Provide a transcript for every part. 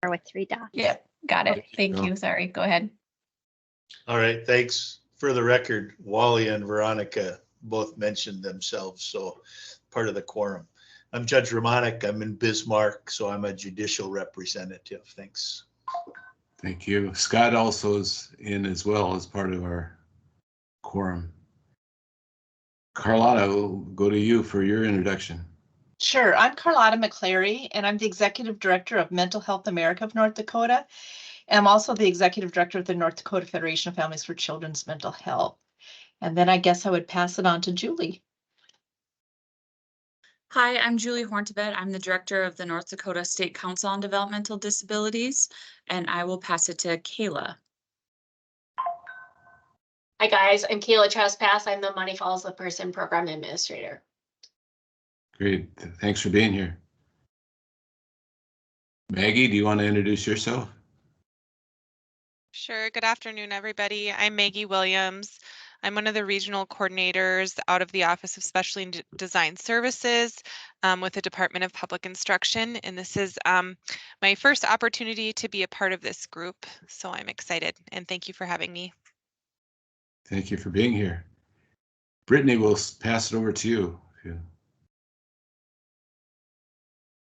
with 3 dots. Yeah, got it. Thank you. Sorry, go ahead. All right, thanks. For the record, Wally and Veronica both mentioned themselves, so part of the quorum. I'm Judge Romanek. I'm in Bismarck, so I'm a judicial representative. Thanks. Thank you. Scott also is in as well as part of our quorum. Carlotta, we'll go to you for your introduction. Sure. I'm Carlotta McClary, and I'm the Executive Director of Mental Health America of North Dakota. And I'm also the Executive Director of the North Dakota Federation of Families for Children's Mental Health. And then I guess I would pass it on to Julie. Hi, I'm Julie Horntevet. I'm the Director of the North Dakota State Council on Developmental Disabilities, and I will pass it to Kayla. Hi guys, I'm Kayla Trespass. I'm the Money Follows the Person Program Administrator. Great. Thanks for being here. Maggie, do you want to introduce yourself? Sure. Good afternoon, everybody. I'm Maggie Williams. I'm one of the regional coordinators out of the Office of Special and Design Services with the Department of Public Instruction. And this is my first opportunity to be a part of this group. So I'm excited and thank you for having me. Thank you for being here. Brittany, we'll pass it over to you.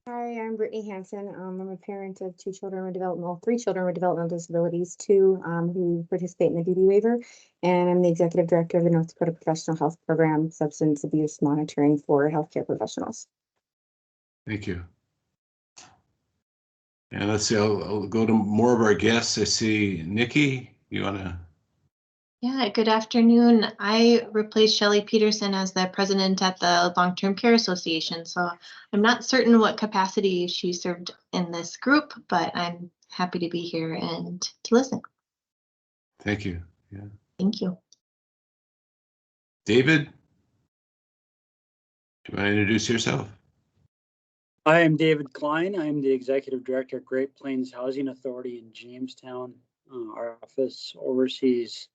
Hi, I'm Brittany Hansen. I'm a parent of 3 children with developmental disabilities, 2 who participate in the duty waiver, and I'm the Executive Director of the North Dakota Professional Health Program Substance Abuse Monitoring for Healthcare Professionals. Thank you. And let's see, I'll go to more of our guests. I see Nikki, you want to? Yeah, good afternoon. I replaced Shelley Peterson as the president at the Long-Term Care Association. So I'm not certain what capacity she served in this group, but I'm happy to be here and to listen. Thank you. Yeah. Thank you. David, do you want to introduce yourself? I am David Klein. I'm the Executive Director at Great Plains Housing Authority in Jamestown. Our office oversees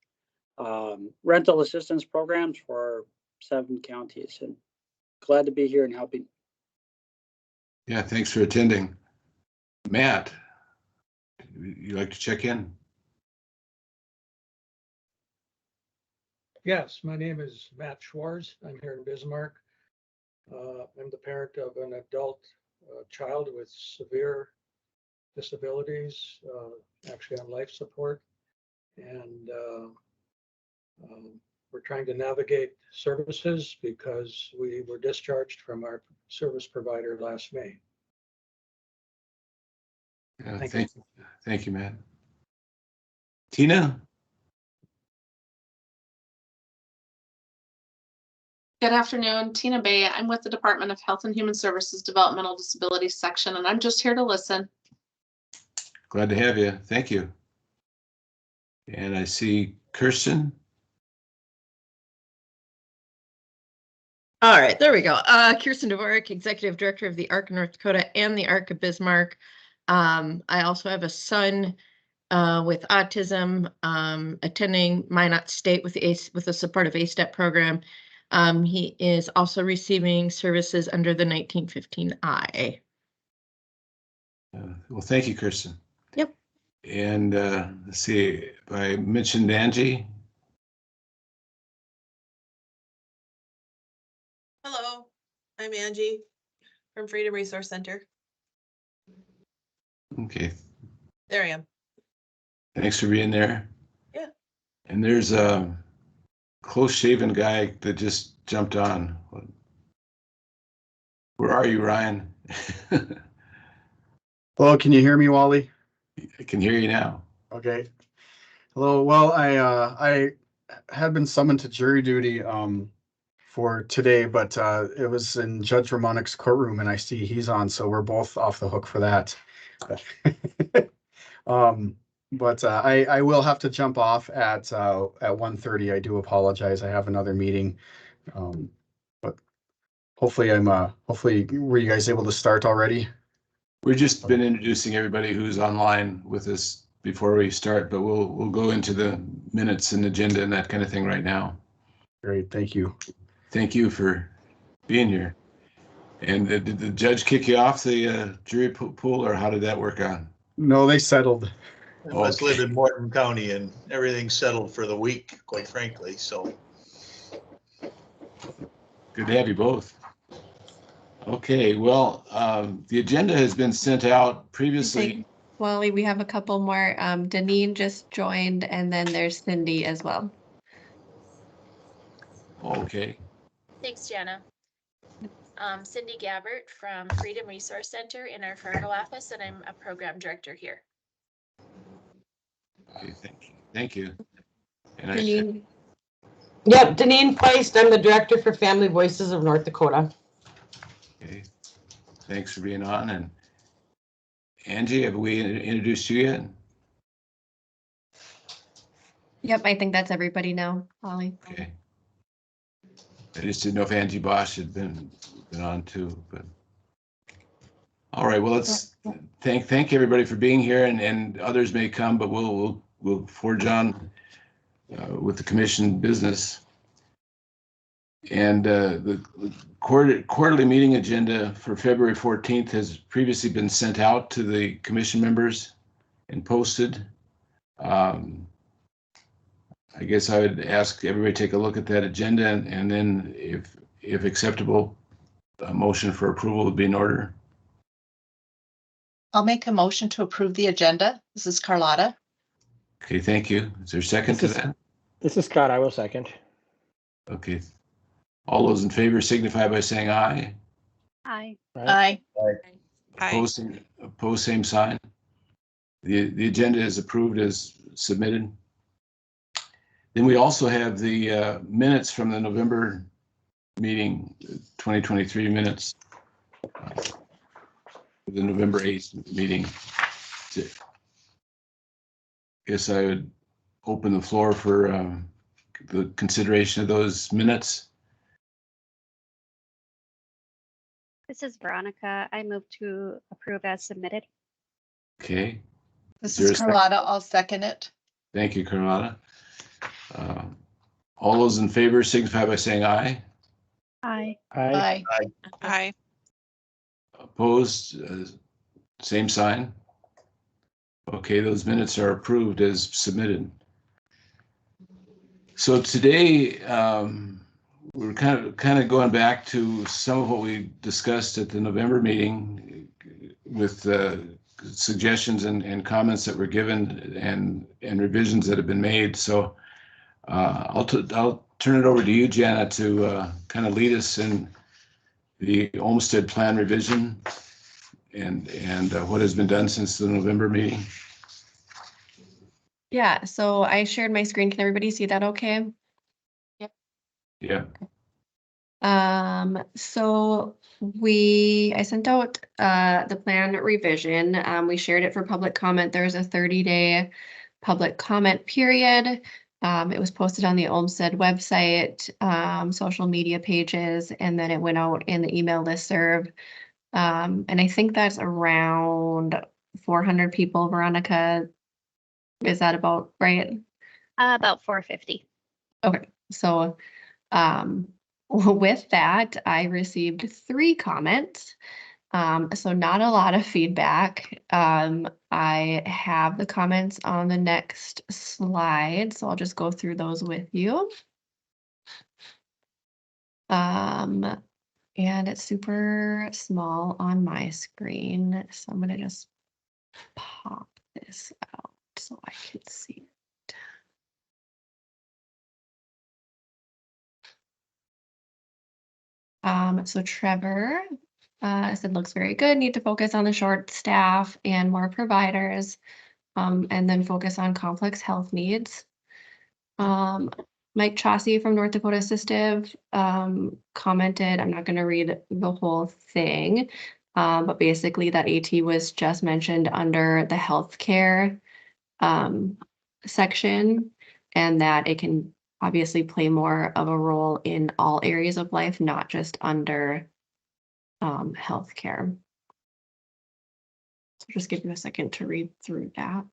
rental assistance programs for 7 counties, and glad to be here and helping. Yeah, thanks for attending. Matt, you like to check in? Yes, my name is Matt Schwartz. I'm here in Bismarck. I'm the parent of an adult child with severe disabilities, actually on life support, and we're trying to navigate services because we were discharged from our service provider last May. Thank you, Matt. Tina? Good afternoon, Tina Bay. I'm with the Department of Health and Human Services Developmental Disabilities section, and I'm just here to listen. Glad to have you. Thank you. And I see Kirsten. All right, there we go. Kirsten Dvorak, Executive Director of the ARC of North Dakota and the ARC of Bismarck. I also have a son with autism attending Minot State with the support of ASTEP program. He is also receiving services under the 1915I. Well, thank you, Kirsten. Yep. And let's see, I mentioned Angie. Hello, I'm Angie from Freedom Resource Center. Okay. There I am. Thanks for being there. Yeah. And there's a close-shaven guy that just jumped on. Where are you, Ryan? Hello, can you hear me, Wally? I can hear you now. Okay. Hello. Well, I had been summoned to jury duty for today, but it was in Judge Romanek's courtroom, and I see he's on, so we're both off the hook for that. But I will have to jump off at 1:30. I do apologize. I have another meeting. But hopefully hopefully were you guys able to start already? We've just been introducing everybody who's online with us before we start, but we'll go into the minutes and agenda and that kind of thing right now. Great, thank you. Thank you for being here. And did the judge kick you off the jury pool, or how did that work out? No, they settled. I must Okay. live in Morton County and everything's settled for the week, quite frankly, so. Good to have you both. Okay, well, the agenda has been sent out previously. Wally, we have a couple more. Deneen just joined, and then there's Cindy as well. Okay, Thanks, Jana. Cindy Gabbert from Freedom Resource Center in our Fargo office, and I'm a program director here. okay, thank you. And Deneen. Yep, Deneen Feist. I'm the director for Family Voices of North Dakota. Okay, thanks for being on. And Angie, have we introduced you yet? Yep, I think that's everybody now, Wally. Okay. I just didn't know if Angie Bosch had been on too, but. All right, well, let's thank everybody for being here, and others may come, but we'll forge on with the commission business. And the quarterly meeting agenda for February 14th has previously been sent out to the commission members and posted. I guess I would ask everybody to take a look at that agenda, and then if acceptable, a motion for approval would be in order. I'll make a motion to approve the agenda. This is Carlotta. Okay, thank you. Is there a second to that? This is Scott. I will second. Okay. All those in favor signify by saying aye. Aye. Aye. Opposed, same sign. The agenda is approved as submitted. Then we also have the minutes from the November meeting, 2023 minutes. The November 8th meeting. Guess I would open the floor for the consideration of those minutes. This is Veronica. I move to approve as submitted. Okay. This there is a second? Carlotta. I'll second it. Thank you, Carlotta. All those in favor signify by saying aye. Aye. Aye. Aye. Opposed, same sign. Okay, those minutes are approved as submitted. So today, we're kind of going back to some of what we discussed at the November meeting with suggestions and comments that were given and revisions that have been made. So I'll turn it over to you, Jana, to kind of lead us in the Olmstead plan revision and what has been done since the November meeting. Yeah, so I shared my screen. Can everybody see that okay? Yeah. So I sent out the plan revision. We shared it for public comment. There's a 30-day public comment period. It was posted on the Olmstead website, social media pages, and then it went out in the email listserv. And I think that's around 400 people, Veronica. Is that about right? About 450. Okay, so with that, I received 3 comments. So not a lot of feedback. I have the comments on the next slide, so I'll just go through those with you. And it's super small on my screen, so I'm gonna just pop this out so I can see it. So Trevor said looks very good. Need to focus on the short staff and more providers, and then focus on complex health needs. Mike Chaussey from North Dakota Assistive commented, I'm not going to read the whole thing, but basically that AT was just mentioned under the healthcare section, and that it can obviously play more of a role in all areas of life, not just under healthcare. So just give you a second to read through that.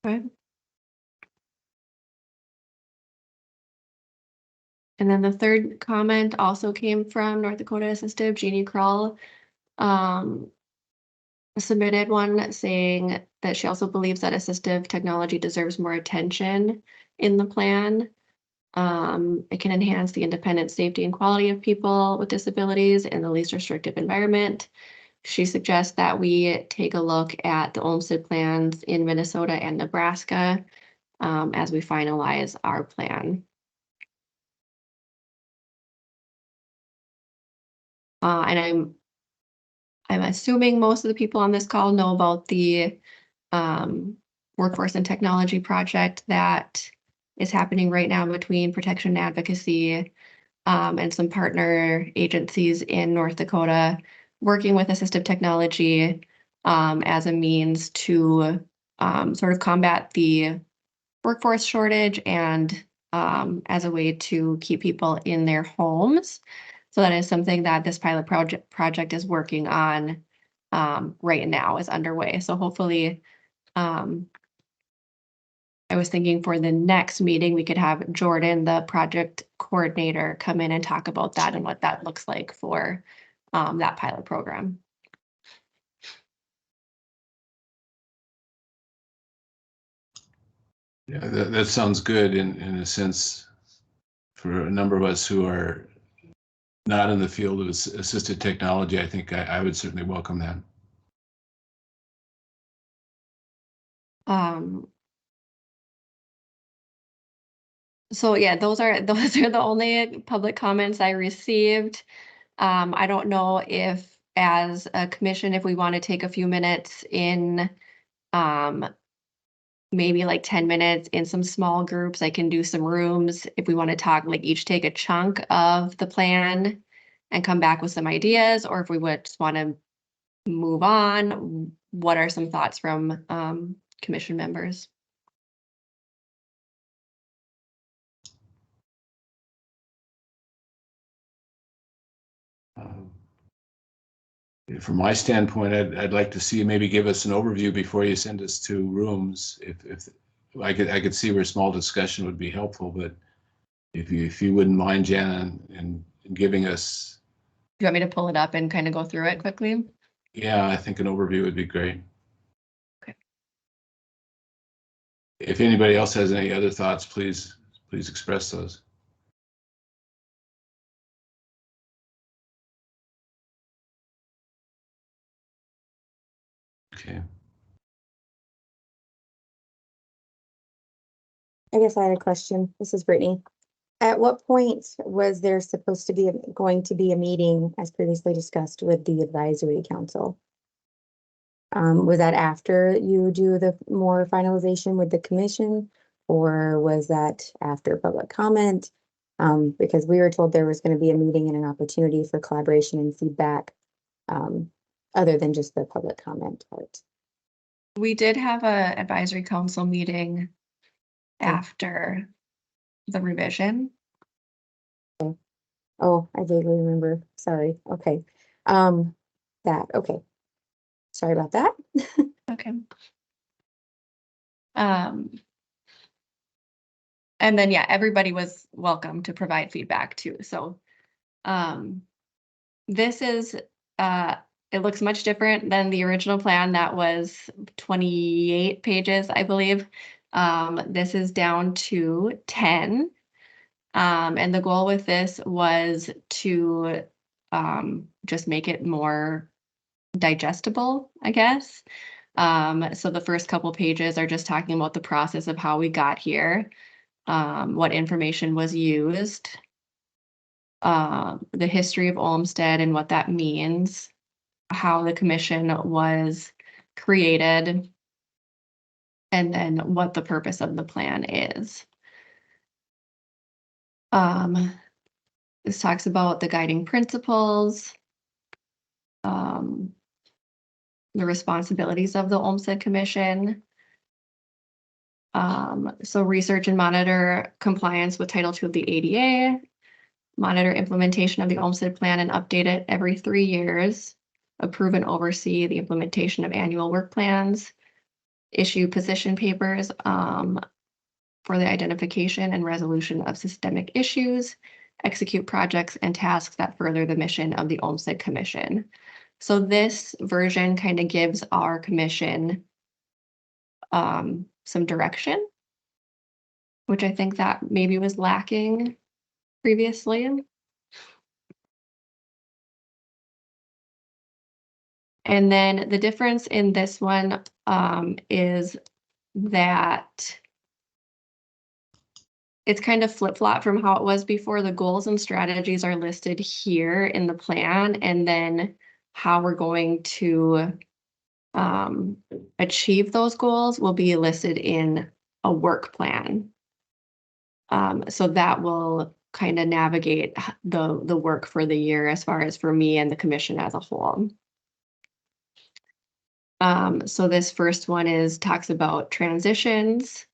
Okay. And then the third comment also came from North Dakota Assistive, Jeannie Kroll. Submitted one saying that she also believes that assistive technology deserves more attention in the plan. It can enhance the independent safety and quality of people with disabilities in the least restrictive environment. She suggests that we take a look at the Olmstead plans in Minnesota and Nebraska as we finalize our plan. And I'm assuming most of the people on this call know about the workforce and technology project that is happening right now between Protection and Advocacy and some partner agencies in North Dakota, working with assistive technology as a means to sort of combat the workforce shortage and as a way to keep people in their homes. So that is something that this pilot project is working on right now, is underway. So hopefully, I was thinking for the next meeting, we could have Jordan, the project coordinator, come in and talk about that and what that looks like for that pilot program. Yeah, that sounds good in a sense for a number of us who are not in the field of assisted technology. I think I would certainly welcome that. So yeah, those are the only public comments I received. I don't know if as a commission, if we want to take a few minutes in maybe like 10 minutes in some small groups. I can do some rooms if we want to talk, like each take a chunk of the plan and come back with some ideas, or if we would just want to move on. What are some thoughts from commission members? From my standpoint, I'd like to see you maybe give us an overview before you send us to rooms. If I could see where small discussion would be helpful, but if you wouldn't mind, Jana, and giving us. Do you want me to pull it up and kind of go through it quickly? Yeah, I think an overview would be great. Okay. If anybody else has any other thoughts, please express those. Okay. I guess I had a question. This is Brittany. At what point was there supposed to be going to be a meeting, as previously discussed, with the advisory council? Was that after you do the more finalization with the commission, or was that after public comment? Because we were told there was going to be a meeting and an opportunity for collaboration and feedback, other than just the public comment part. We did have a advisory council meeting after the revision. Oh, I vaguely remember. Sorry. Okay. Okay. Sorry about that. Okay. And then, yeah, everybody was welcome to provide feedback too. So, this is, it looks much different than the original plan that was 28 pages, I believe. This is down to 10. And the goal with this was to just make it more digestible, I guess. So the first couple pages are just talking about the process of how we got here, what information was used, the history of Olmstead and what that means, how the commission was created, and then what the purpose of the plan is. This talks about the guiding principles, the responsibilities of the Olmstead Commission. So research and monitor compliance with Title II of the ADA, monitor implementation of the Olmstead Plan and update it every 3 years, approve and oversee the implementation of annual work plans, issue position papers for the identification and resolution of systemic issues, execute projects and tasks that further the mission of the Olmstead Commission. So this version kind of gives our commission some direction, which I think that maybe was lacking previously. And then the difference in this one is that it's kind of flip-flop from how it was before. The goals and strategies are listed here in the plan, and then how we're going to achieve those goals will be listed in a work plan. So that will kind of navigate the work for the year as far as for me and the commission as a whole. So this first one talks about transitions.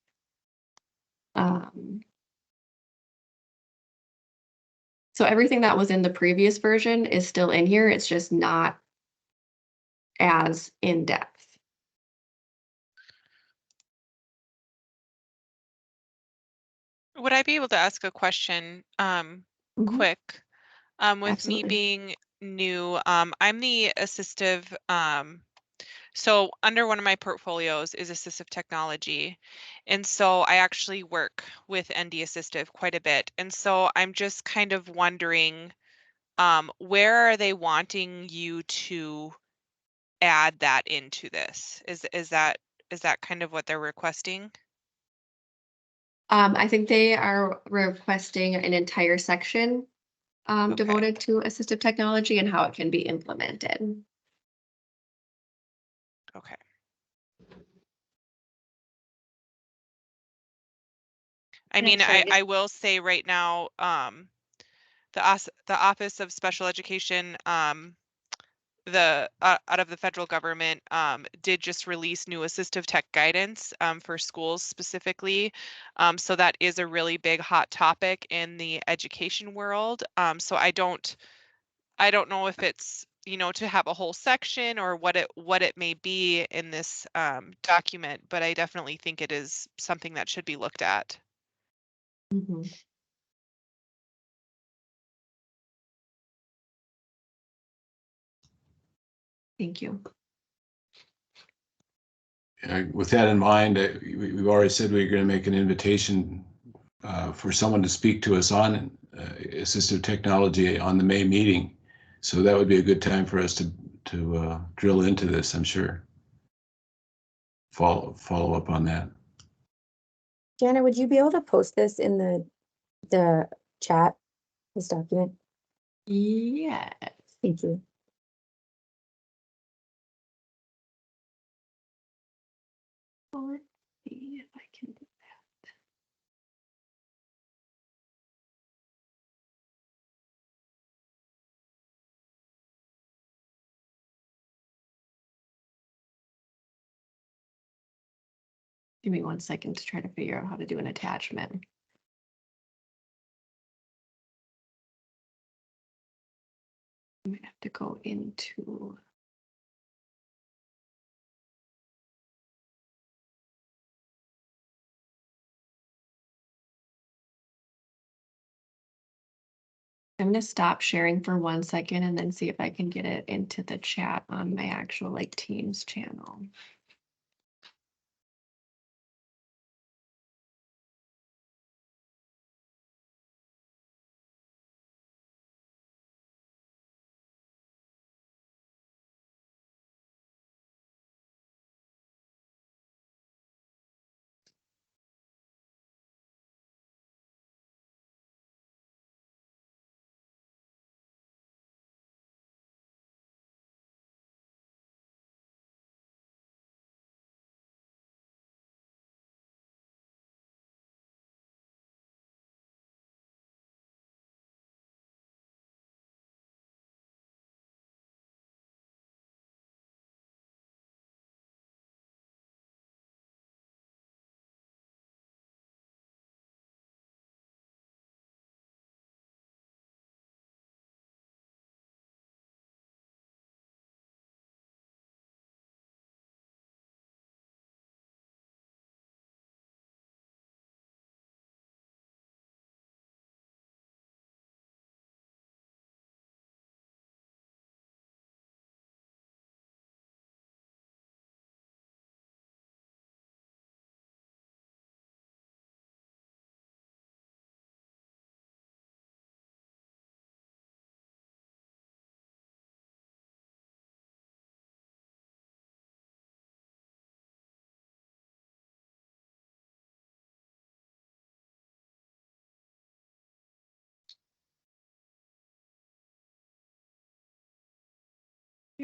So everything that was in the previous version is still in here. It's just not as in depth. Would I be able to ask a question quick? With Absolutely. me being new, I'm the assistive, so under one of my portfolios is assistive technology. And so I actually work with ND Assistive quite a bit. And so I'm just kind of wondering, where are they wanting you to add that into this? Is that kind of what they're requesting? I think they are requesting an entire section devoted to assistive technology and how it can be implemented. Okay. I mean, I will say right now, the Office of Special Education, out of the federal government, did just release new assistive tech guidance for schools specifically. So that is a really big hot topic in the education world. So I don't know if it's, to have a whole section or what it may be in this document, but I definitely think it is something that should be looked at. Mm-hmm. Thank you. With that in mind, we've already said we're going to make an invitation for someone to speak to us on assistive technology on the May meeting. So that would be a good time for us to drill into this, I'm sure. Follow up on that. Jana, would you be able to post this in the chat, this document? Yeah. Thank you. Well, let's see if I can do that. Give me 1 second to try to figure out how to do an attachment. I might have to go into. I'm gonna stop sharing for 1 second and then see if I can get it into the chat on my actual Teams channel.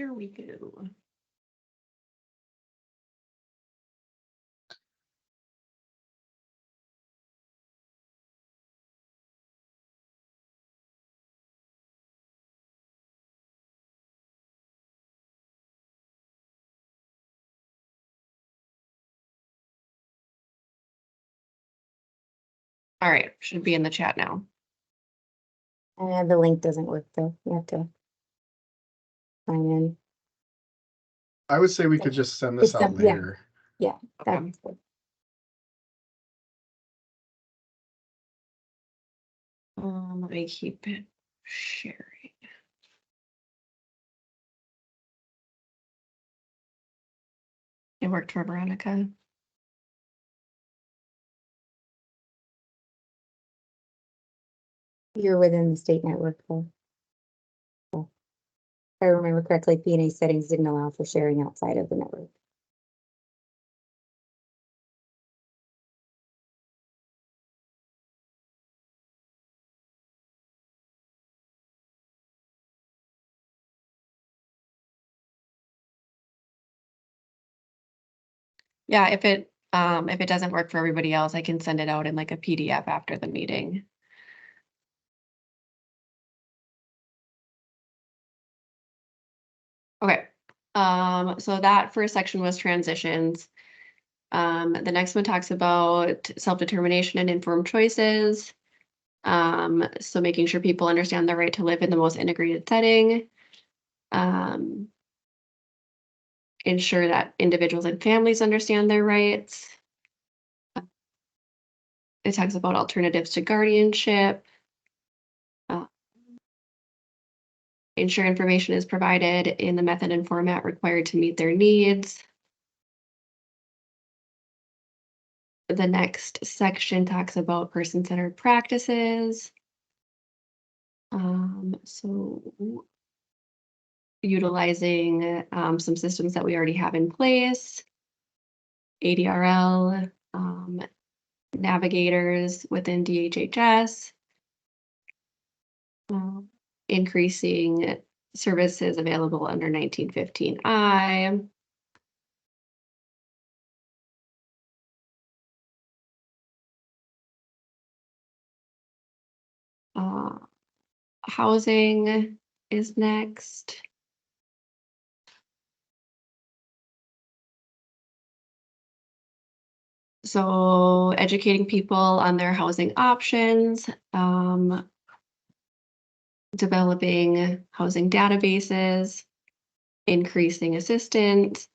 here we go. All right, should be in the chat now. The link doesn't work though. You have to sign in. I would say we could just send this It's out yeah. later. Yeah, Okay. that's good. Let me keep it sharing. It worked for Veronica. You're within the state network though. So, if I remember correctly, P&A settings didn't allow for sharing outside of the network. Yeah, if it doesn't work for everybody else, I can send it out in like a PDF after the meeting. Okay, so that first section was transitions. The next one talks about self-determination and informed choices. So making sure people understand the right to live in the most integrated setting. Ensure that individuals and families understand their rights. It talks about alternatives to guardianship. Ensure information is provided in the method and format required to meet their needs. The next section talks about person-centered practices. So utilizing some systems that we already have in place, ADRL, navigators within DHHS, increasing services available under 1915I. Housing is next. So educating people on their housing options, developing housing databases, increasing assistance,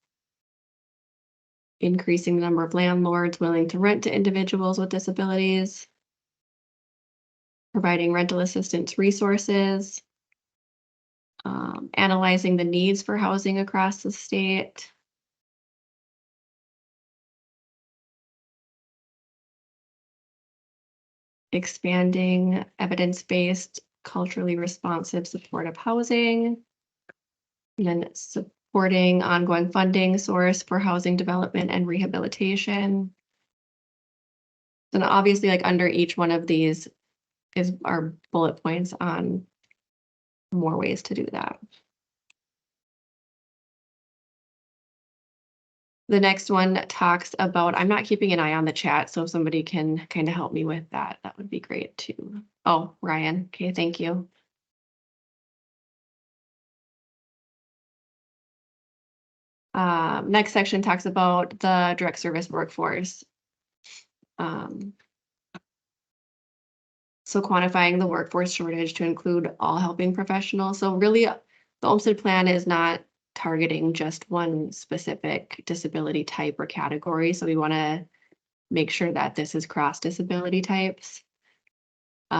increasing the number of landlords willing to rent to individuals with disabilities, providing rental assistance resources, analyzing the needs for housing across the state, expanding evidence-based, culturally responsive supportive housing, and then supporting ongoing funding source for housing development and rehabilitation. And obviously, like under each one of these is our bullet points on more ways to do that. The next one talks about, I'm not keeping an eye on the chat, so if somebody can kind of help me with that, that would be great too. Oh, Ryan, okay, thank you. Next section talks about the direct service workforce. So quantifying the workforce shortage to include all helping professionals. So really, the Olmstead plan is not targeting just one specific disability type or category. So we want to make sure that this is cross disability types. We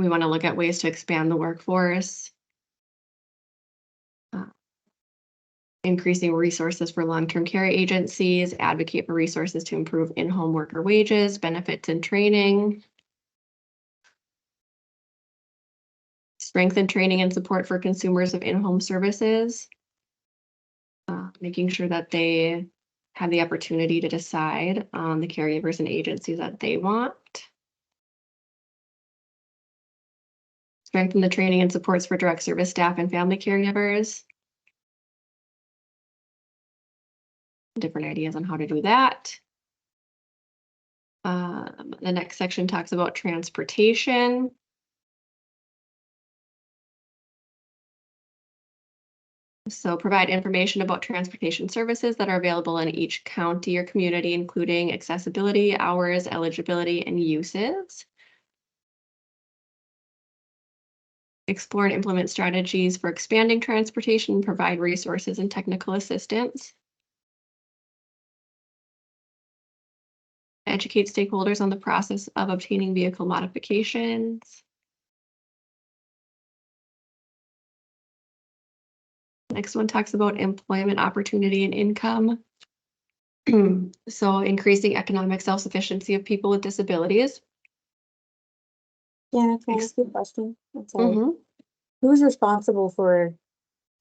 want to look at ways to expand the workforce. Increasing resources for long-term care agencies, advocate for resources to improve in-home worker wages, benefits and training. Strengthen training and support for consumers of in-home services. Making sure that they have the opportunity to decide on the caregivers and agencies that they want. Strengthen the training and supports for direct service staff and family caregivers. Different ideas on how to do that. The next section talks about transportation. So provide information about transportation services that are available in each county or community, including accessibility, hours, eligibility, and uses. Explore and implement strategies for expanding transportation, provide resources and technical assistance. Educate stakeholders on the process of obtaining vehicle modifications. Next one talks about employment opportunity and income. So increasing economic self-sufficiency of people with disabilities. Yeah, can I ask you a question? I'm sorry. Mhm. Who's responsible for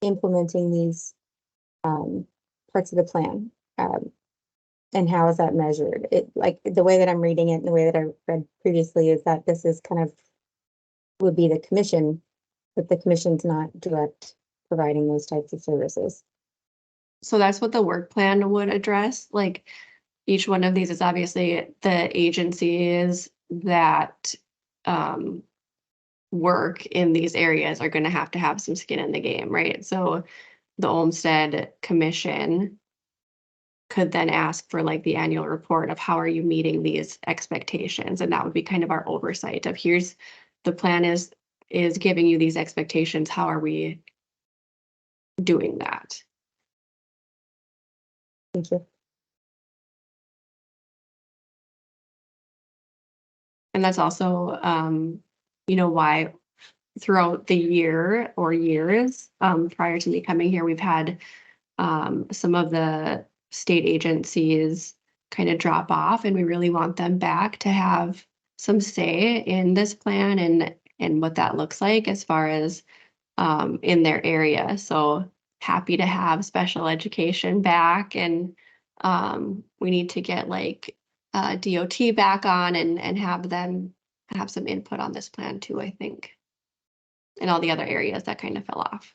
implementing these parts of the plan? And how is that measured? It, like, the way that I'm reading it and the way that I read previously is that this is kind of would be the commission, but the commission's not direct providing those types of services. So that's what the work plan would address. Like each one of these is obviously the agencies that work in these areas are going to have some skin in the game, right? So the Olmstead Commission could then ask for like the annual report of how are you meeting these expectations, and that would be kind of our oversight of here's the plan is giving you these expectations, how are we doing that? Thank you. And that's also you know, why throughout the year or years prior to me coming here, we've had some of the state agencies kind of drop off, and we really want them back to have some say in this plan and what that looks like as far as in their area. So happy to have special education back, and we need to get like DOT back on and have them have some input on this plan too, I think, and all the other areas that kind of fell off.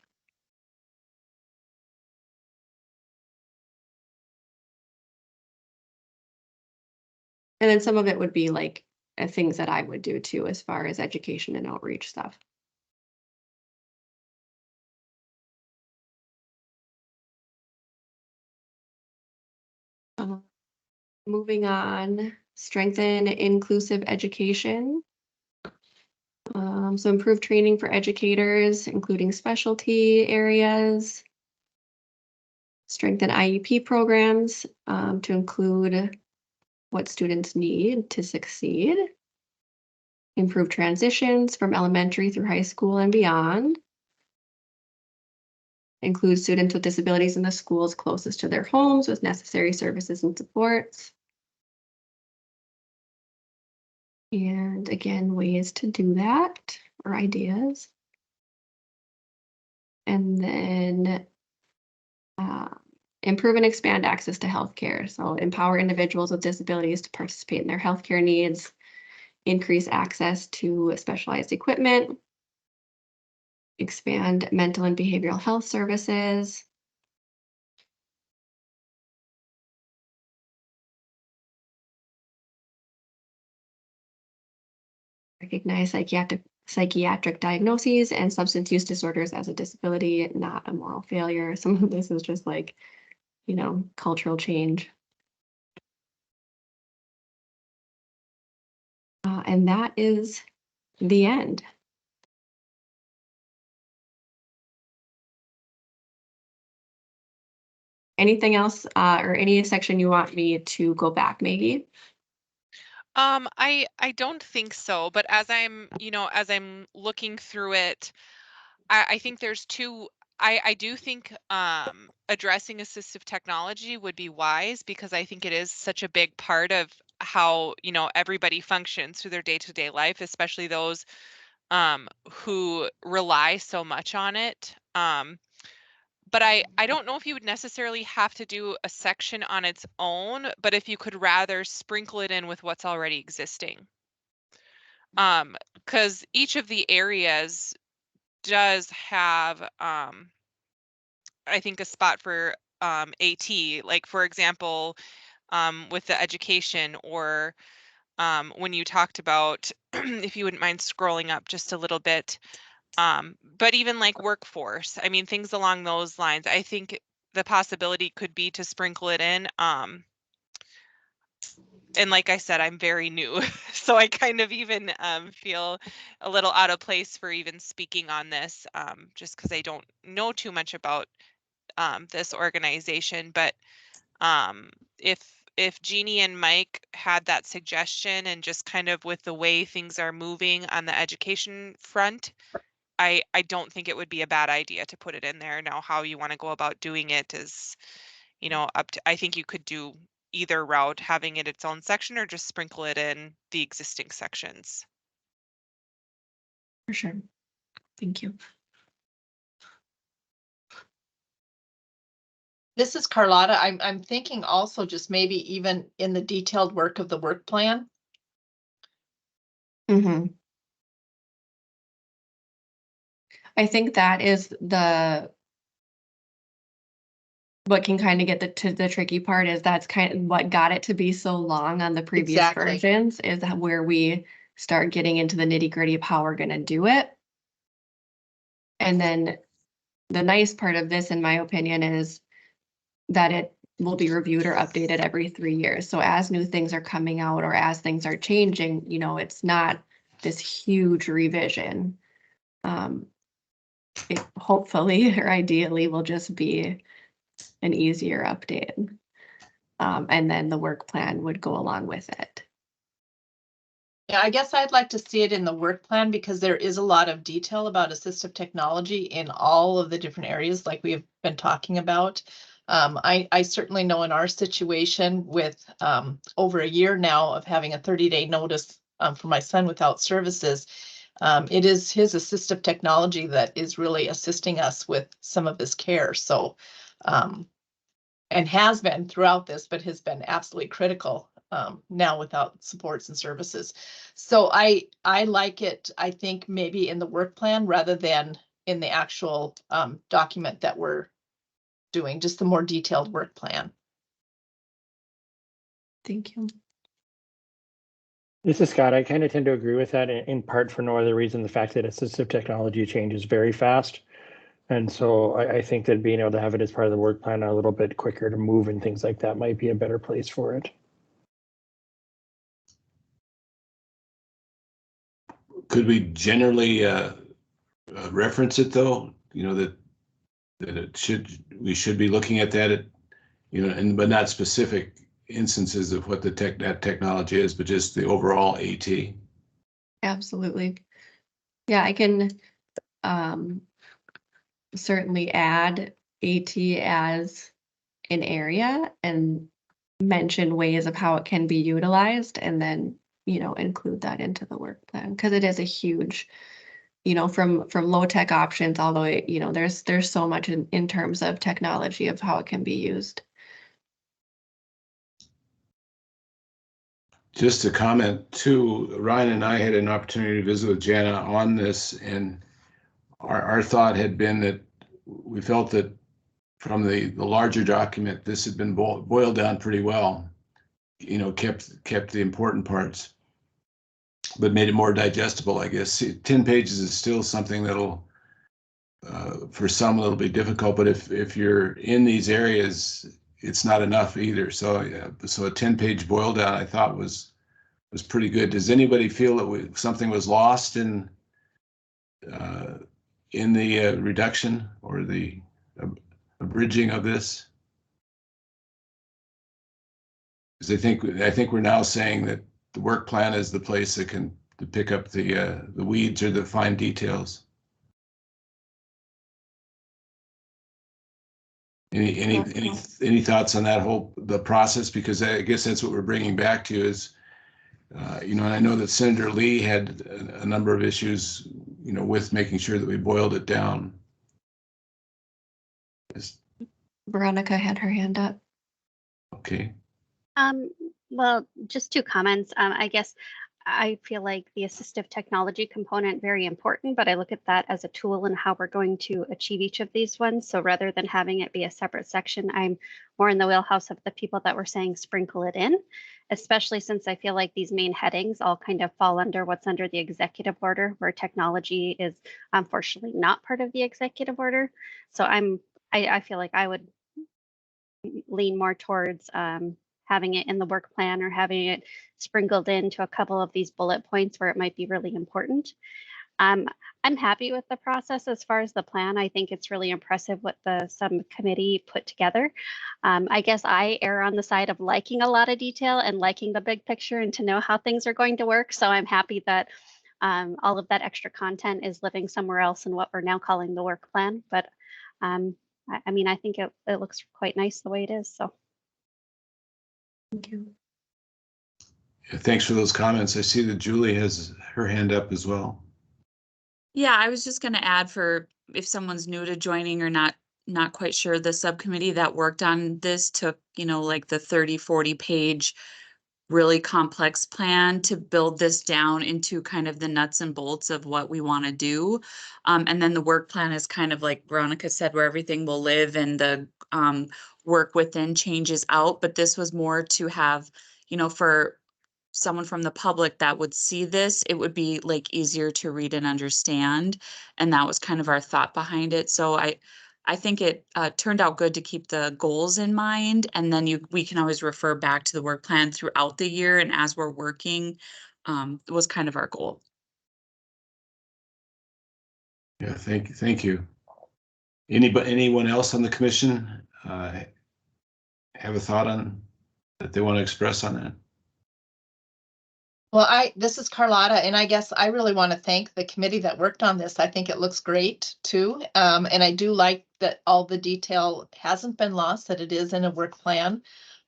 And then some of it would be like things that I would do too, as far as education and outreach stuff. Moving on, strengthen inclusive education. So improve training for educators, including specialty areas. Strengthen IEP programs to include what students need to succeed. Improve transitions from elementary through high school and beyond. Include students with disabilities in the schools closest to their homes with necessary services and supports. And again, ways to do that or ideas. And then improve and expand access to healthcare. So empower individuals with disabilities to participate in their healthcare needs, increase access to specialized equipment, expand mental and behavioral health services, recognize psychiatric diagnoses and substance use disorders as a disability, not a moral failure. Some of this is just like, you know, cultural change. And that is the end. Anything else or any section you want me to go back, Maggie? I don't think so, but as I'm, you know, as I'm looking through it, I think there's two. I do think addressing assistive technology would be wise because I think it is such a big part of how, you know, everybody functions through their day-to-day life, especially those who rely so much on it. But I don't know if you would necessarily have to do a section on its own, but if you could rather sprinkle it in with what's already existing. Because each of the areas does have, I think, a spot for AT, like for example, with the education, or when you talked about, if you wouldn't mind scrolling up just a little bit, but even like workforce, I mean, things along those lines, I think the possibility could be to sprinkle it in. And like I said, I'm very new, so I kind of even feel a little out of place for even speaking on this, just because I don't know too much about this organization. But if Jeannie and Mike had that suggestion, and just kind of with the way things are moving on the education front, I don't think it would be a bad idea to put it in there. Now, how you want to go about doing it is, up to, I think you could do either route, having it its own section or just sprinkle it in the existing sections. For sure. Thank you. This is Carlotta. I'm thinking also just maybe even in the detailed work of the work plan. Mm-hmm. I think that is what can kind of get to the tricky part, is that's kind of what got it to be so long on the previous Exactly. versions, is that where we start getting into the nitty gritty of how we're going to do it. And then the nice part of this, in my opinion, is that it will be reviewed or updated every 3 years. So as new things are coming out or as things are changing, it's not this huge revision. It hopefully or ideally will just be an easier update. And then the work plan would go along with it. Yeah, I guess I'd like to see it in the work plan, because there is a lot of detail about assistive technology in all of the different areas like we have been talking about. I certainly know in our situation with over a year now of having a 30-day notice for my son without services, it is his assistive technology that is really assisting us with some of his care. So, and has been throughout this, but has been absolutely critical now without supports and services. So I like it, I think maybe in the work plan rather than in the actual document that we're doing, just the more detailed work plan. Thank you. This is Scott. I kind of tend to agree with that in part for no other reason, the fact that assistive technology changes very fast. And so I think that being able to have it as part of the work plan a little bit quicker to move and things like that might be a better place for it. Could we generally reference it though? That we should be looking at that, but not specific instances of what that technology is, but just the overall AT. Absolutely. Yeah, I can certainly add AT as an area and mention ways of how it can be utilized, and then, include that into the work plan, because it is a huge, from low tech options all the way, there's so much in terms of technology of how it can be used. Just a comment too, Ryan and I had an opportunity to visit with Jana on this, and our thought had been that we felt that from the larger document, this had been boiled down pretty well, kept the important parts, but made it more digestible, I guess. 10 pages is still something that'll, for some, it'll be difficult, but if you're in these areas, it's not enough either. So a 10-page boil down, I thought was pretty good. Does anybody feel that something was lost in the reduction or the abridging of this? Because I think we're now saying that the work plan is the place that can pick up the weeds or the fine details. Any thoughts on that the process? Because I guess that's what we're bringing back to is, and I know that Senator Lee had a number of issues, with making sure that we boiled it down. Veronica had her hand up. Okay. Well, just 2 comments. I guess I feel like the assistive technology component very important, but I look at that as a tool in how we're going to achieve each of these ones. So rather than having it be a separate section, I'm more in the wheelhouse of the people that were saying sprinkle it in, especially since I feel like these main headings all kind of fall under what's under the executive order, where technology is unfortunately not part of the executive order. So I feel like I would lean more towards having it in the work plan or having it sprinkled into a couple of these bullet points where it might be really important. I'm happy with the process as far as the plan. I think it's really impressive what the subcommittee put together. I guess I err on the side of liking a lot of detail and liking the big picture and to know how things are going to work. So I'm happy that all of that extra content is living somewhere else in what we're now calling the work plan. But I mean, I think it looks quite nice the way it is. So. Thank you. Yeah, thanks for those comments. I see that Julie has her hand up as well. Yeah, I was just going to add, for if someone's new to joining or not quite sure, the subcommittee that worked on this took, like the 30-40 page really complex plan to build this down into kind of the nuts and bolts of what we want to do. And then the work plan is kind of like Veronica said, where everything will live and the work within changes out. But this was more to have, for someone from the public that would see this, it would be like easier to read and understand. And that was kind of our thought behind it. So I think it turned out good to keep the goals in mind, and then we can always refer back to the work plan throughout the year. And as we're working, was kind of our goal. Yeah, thank you. Anyone else on the commission have a thought on that they want to express on that? Well, this is Carlotta, and I guess I really want to thank the committee that worked on this. I think it looks great too. And I do like that all the detail hasn't been lost, that it is in a work plan.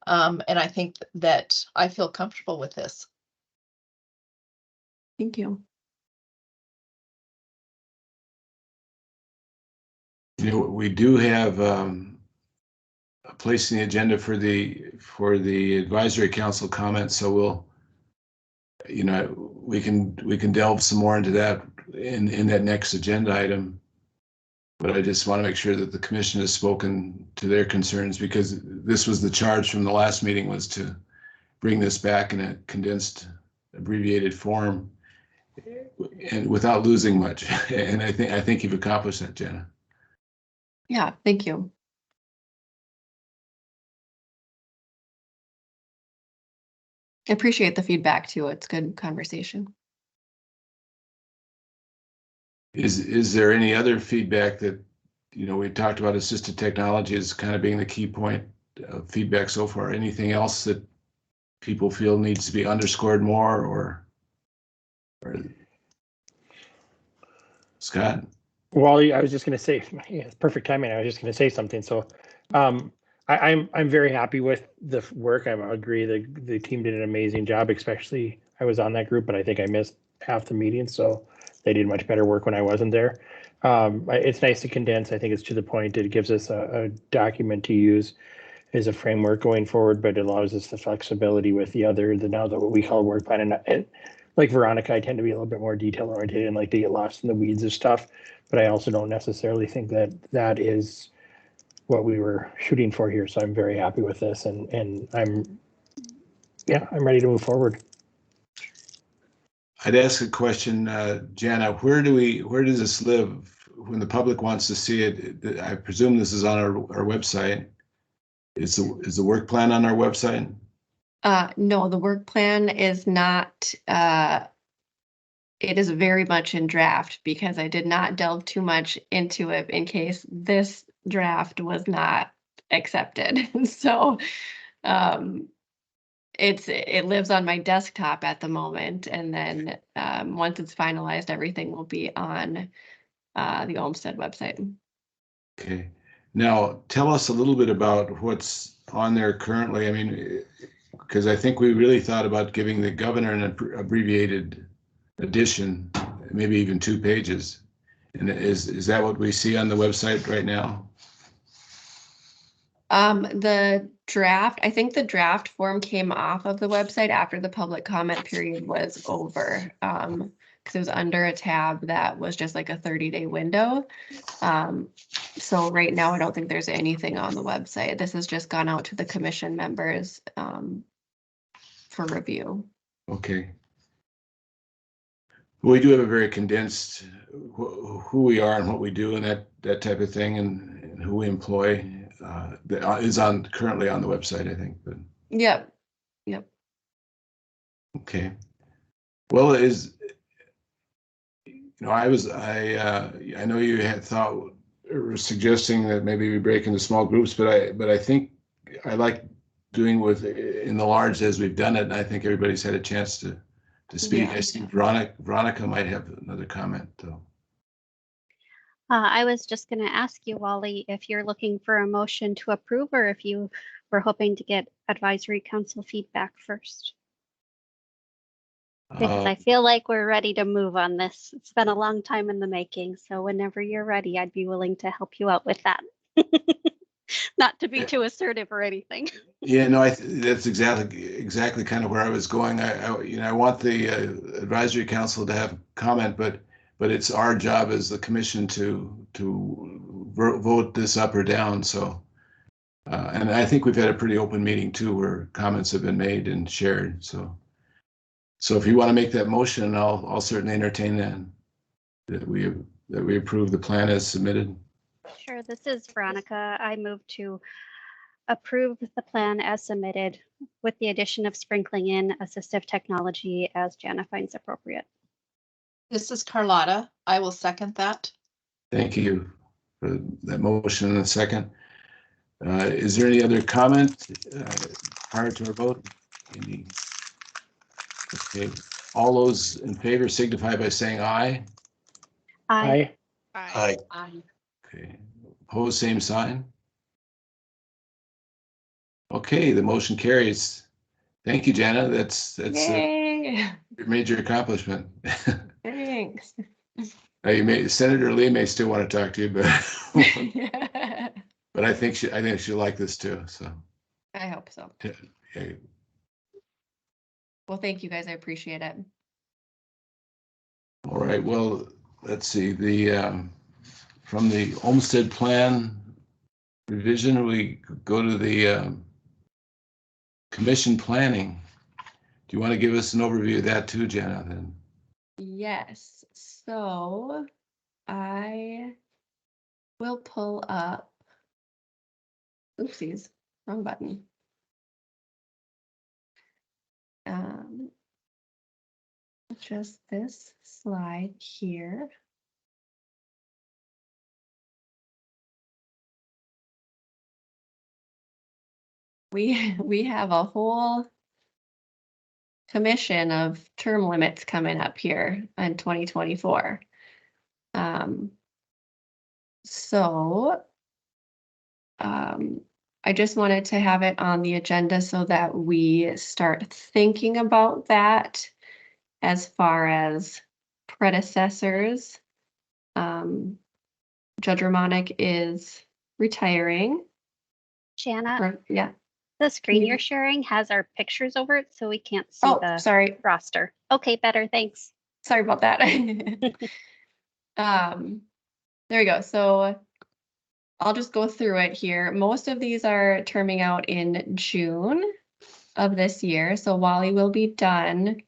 And I think that I feel comfortable with this. Thank you. We do have a place in the agenda for the advisory council comments, so we'll, we can delve some more into that in that next agenda item. But I just want to make sure that the commission has spoken to their concerns, because this was the charge from the last meeting, was to bring this back in a condensed, abbreviated form and without losing much. And I think you've accomplished that, Jenna. Yeah, thank you. I appreciate the feedback too. It's good conversation. Is there any other feedback that, we talked about assistive technology as kind of being the key point of feedback so far? Anything else that people feel needs to be underscored more, or Scott? Wally, I was just going to say, yeah, it's perfect timing. I was just going to say something. So I'm very happy with the work. I agree the team did an amazing job, especially I was on that group, but I think I missed half the meeting. So they did much better work when I wasn't there. It's nice to condense. I think it's to the point. It gives us a document to use as a framework going forward, but it allows us the flexibility with what we call work plan. And like Veronica, I tend to be a little bit more detail oriented and like to get lost in the weeds of stuff, but I also don't necessarily think that is what we were shooting for here. So I'm very happy with this, and I'm ready to move forward. I'd ask a question, Jana, where does this live when the public wants to see it? I presume this is on our website. Is the work plan on our website? No, the work plan is not, it is very much in draft, because I did not delve too much into it in case this draft was not accepted. So it lives on my desktop at the moment, and then once it's finalized, everything will be on the Olmstead website. Okay. Now, tell us a little bit about what's on there currently. I mean, because I think we really thought about giving the governor an abbreviated edition, maybe even 2 pages. And is that what we see on the website right now? The draft, I think the draft form came off of the website after the public comment period was over. Because it was under a tab that was just like a 30-day window. So right now, I don't think there's anything on the website. This has just gone out to the commission members for review. Okay. We do have a very condensed who we are and what we do and that type of thing and who we employ that is currently on the website, I think. But Yep. okay. Well, I know you had thought or suggesting that maybe we break into small groups, but I think I like doing in the large as we've done it, and I think everybody's had a chance to speak. Yeah. I see Veronica might have another comment though. I was just going to ask you, Wally, if you're looking for a motion to approve or if you were hoping to get advisory council feedback first. Because I feel like we're ready to move on this. It's been a long time in the making, so whenever you're ready, I'd be willing to help you out with that. Not to be too assertive or anything. Yeah, no, that's exactly kind of where I was going. I want the advisory council to have comment, but it's our job as the commission to vote this up or down. So, and I think we've had a pretty open meeting too, where comments have been made and shared. So if you want to make that motion, I'll certainly entertain that we approve the plan as submitted. Sure, this is Veronica. I move to approve the plan as submitted with the addition of sprinkling in assistive technology as Jana finds appropriate. This is Carlotta. I will second that. Thank you for that motion and a second. Is there any other comment prior to our vote? Okay, all those in favor signify by saying aye. Aye. Aye. Okay, opposed, same sign. Okay, the motion carries. Thank you, Jana. That's Yay. your major accomplishment. Thanks. Senator Lee may still want to talk to you, but I think she'll like this too. So I hope so. Okay. Well, thank you guys. I appreciate it. All right. Well, let's see. From the Olmstead plan revision, we go to the commission planning. Do you want to give us an overview of that too, Jana? Then. Yes. So I will pull up. Oopsies, wrong button. Just this slide here. We have a whole commission of term limits coming up here in 2024. I just wanted to have it on the agenda so that we start thinking about that as far as predecessors. Judge Romanek is retiring. Jana, Yeah. the screen you're sharing has our pictures over it, so we can't see the sorry. roster. Okay, better, thanks. Sorry about that. There we go. So I'll just go through it here. Most of these are terming out in June of this year. So Wally will be done.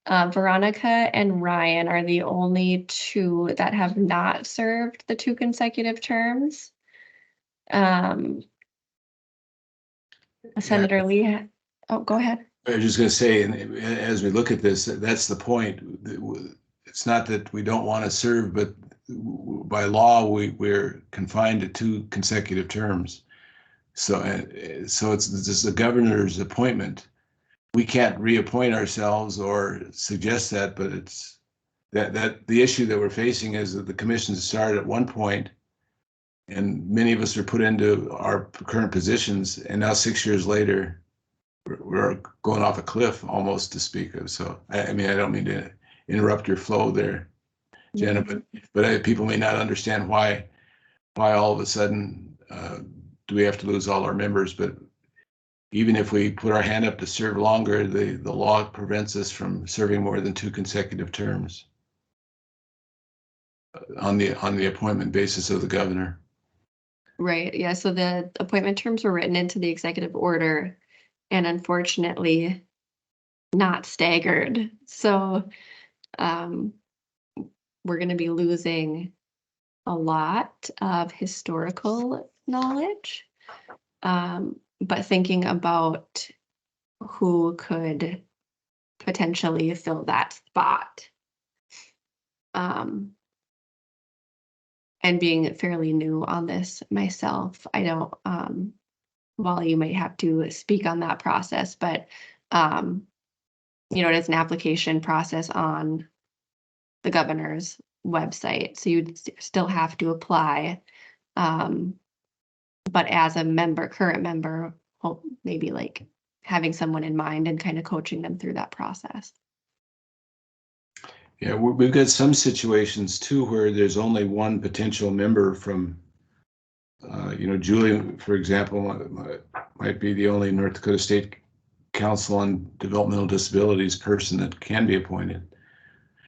Veronica and Ryan are the only two that have not served the 2 consecutive terms. Senator Lee, go ahead. I was just going to say, and as we look at this, that's the point. It's not that we don't want to serve, but by law, we're confined to 2 consecutive terms. So it's just the governor's appointment. We can't reappoint ourselves or suggest that, but it's that the issue that we're facing is that the commissions started at one point, and many of us are put into our current positions, and now 6 years later, we're going off a cliff almost to speak of. So I mean, I don't mean to interrupt your flow there, Jenna, but people may not understand why all of a sudden do we have to lose all our members? But even if we put our hand up to serve longer, the law prevents us from serving more than 2 consecutive terms on the appointment basis of the governor. Right, yeah, so the appointment terms were written into the executive order and unfortunately not staggered. So we're going to be losing a lot of historical knowledge, but thinking about who could potentially fill that spot. And being fairly new on this myself, I don't, Wally, you might have to speak on that process, but you know, it is an application process on the governor's website, so you'd still have to apply. But as a member, current member, maybe like having someone in mind and kind of coaching them through that process. Yeah, we've got some situations too where there's only one potential member from, you know, Julie, for example, might be the only North Dakota State Council on Developmental Disabilities person that can be appointed.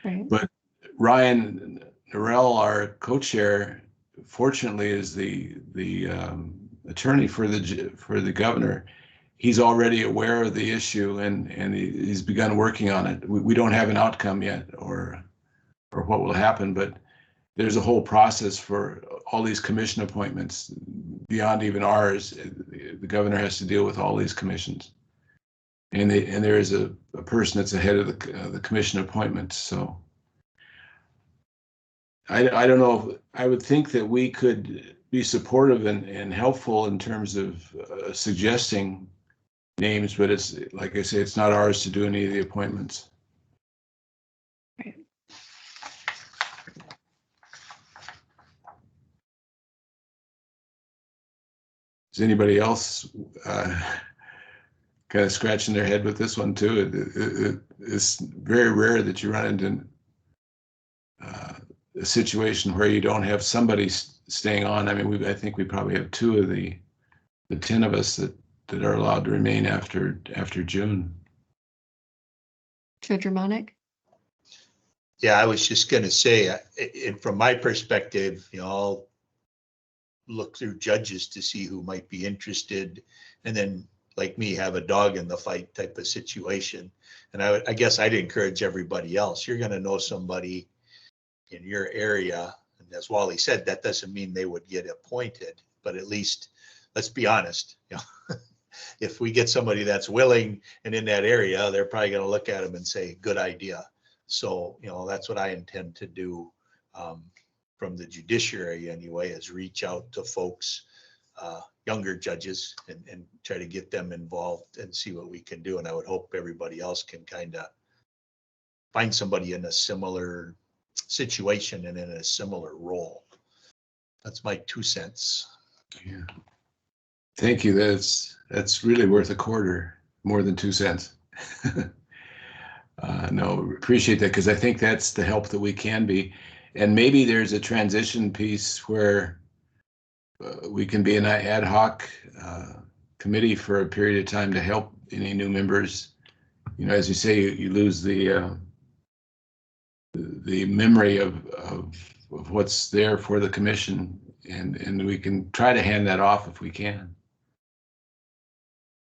Right. But Ryan Norell, our co-chair, fortunately is the attorney for the governor. He's already aware of the issue and he's begun working on it. We don't have an outcome yet or what will happen, but there's a whole process for all these commission appointments beyond even ours. The governor has to deal with all these commissions, and there is a person that's ahead of the commission appointments. So I don't know. I would think that we could be supportive and helpful in terms of suggesting names, but it's like I say, it's not ours to do any of the appointments. Right. Is anybody else kind of scratching their head with this one too? It's very rare that you run into a situation where you don't have somebody staying on. I mean, I think we probably have 2 of the 10 of us that are allowed to remain after June. Judge Ramonic? Yeah, I was just going to say, from my perspective, you know, I'll look through judges to see who might be interested, and then, like me, have a dog in the fight type of situation. And I guess I'd encourage everybody else. You're going to know somebody in your area, and as Wally said, that doesn't mean they would get appointed, but at least, let's be honest, you know, if we get somebody that's willing and in that area, they're probably going to look at them and say, good idea. So, you know, that's what I intend to do from the judiciary anyway, is reach out to folks, younger judges, and try to get them involved and see what we can do. And I would hope everybody else can kind of find somebody in a similar situation and in a similar role. That's my 2 cents. Yeah. Thank you. That's really worth a quarter, more than 2 cents. No, appreciate that, because I think that's the help that we can be. And maybe there's a transition piece where we can be an ad hoc committee for a period of time to help any new members. You know, as you say, you lose the memory of what's there for the commission, and we can try to hand that off if we can.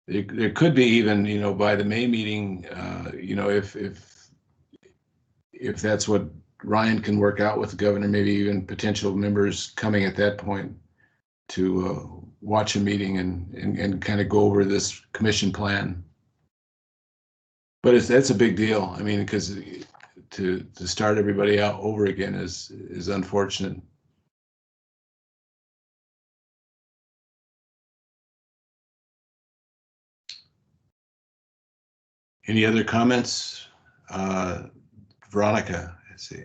There could be even, you know, by the May meeting, you know, if that's what Ryan can work out with the governor, maybe even potential members coming at that point to watch a meeting and kind of go over this commission plan. But that's a big deal. I mean, because to start everybody out over again is unfortunate. Any other comments? Veronica, I see.